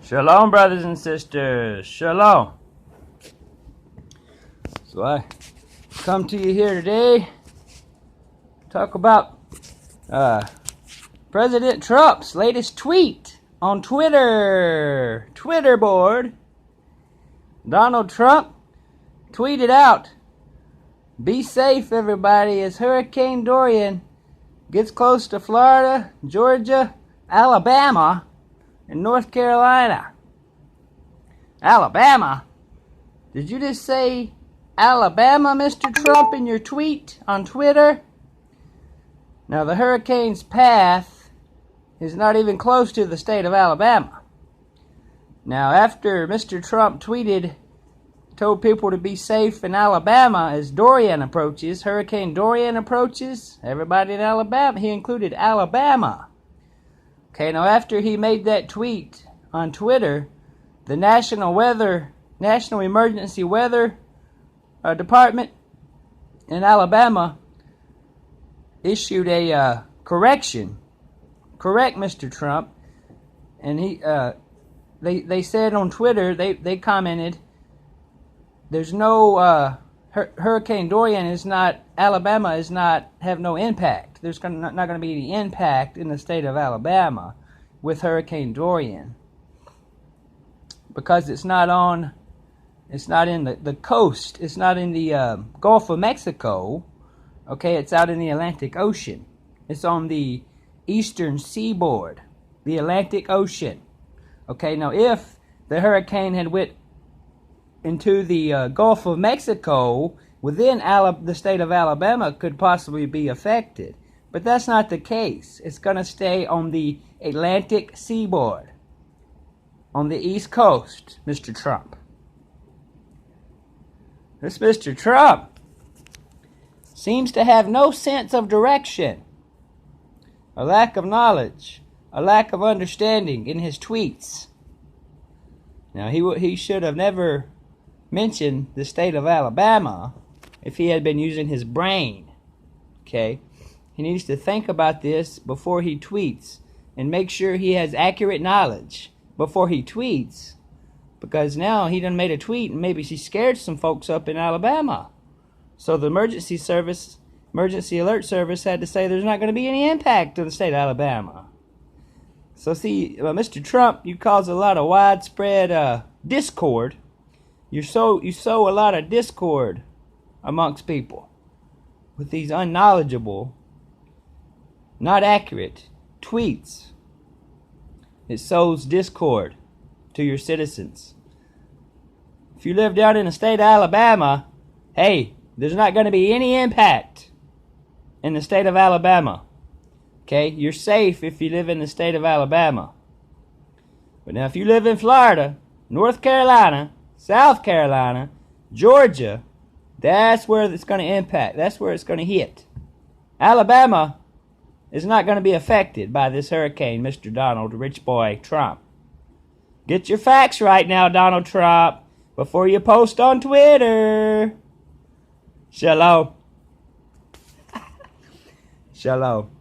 Shalom, brothers and sisters. Shalom. So I come to you here today to talk about President Trump's latest tweet on Twitter board. Donald Trump tweeted out, "Be safe, everybody, as Hurricane Dorian gets close to Florida, Georgia, Alabama, and North Carolina." Alabama? Did you just say Alabama, Mr. Trump, in your tweet on Twitter? Now, the hurricane's path is not even close to the state of Alabama. Now, after Mr. Trump told people to be safe in Alabama as Dorian approaches, Hurricane Dorian approaches, everybody in Alabama, he included Alabama. Okay, now after he made that tweet on Twitter, the National Emergency Weather Department in Alabama issued a correction. Correct, Mr. Trump. And they said on Twitter, they commented, there's no Hurricane Dorian is not, Alabama is not, have no impact. There's not going to be any impact in the state of Alabama with Hurricane Dorian because it's not in the coast. It's not in the Gulf of Mexico. Okay, it's out in the Atlantic Ocean. It's on the eastern seaboard, the Atlantic Ocean. Okay, now if the hurricane had went into the Gulf of Mexico, within the state of Alabama could possibly be affected. But that's not the case. It's going to stay on the Atlantic seaboard, on the East Coast, Mr. Trump. This Mr. Trump seems to have no sense of direction, a lack of knowledge, a lack of understanding in his tweets. Now, he should have never mentioned the state of Alabama if he had been using his brain. Okay? He needs to think about this before he tweets and make sure he has accurate knowledge before he tweets, because now he done made a tweet and maybe she scared some folks up in Alabama. So the emergency alert service had to say there's not going to be any impact to the state of Alabama. So see, Mr. Trump, you cause a lot of widespread discord. You sow a lot of discord amongst people with these unknowledgeable, not accurate tweets. It sows discord to your citizens. If you live down in the state of Alabama, hey, there's not going to be any impact in the state of Alabama. Okay, you're safe if you live in the state of Alabama. But now if you live in Florida, North Carolina, South Carolina, Georgia, that's where it's going to impact. That's where it's going to hit. Alabama is not going to be affected by this hurricane, Mr. Donald Rich Boy Trump. Get your facts right now, Donald Trump, before you post on Twitter. Shalom. Shalom.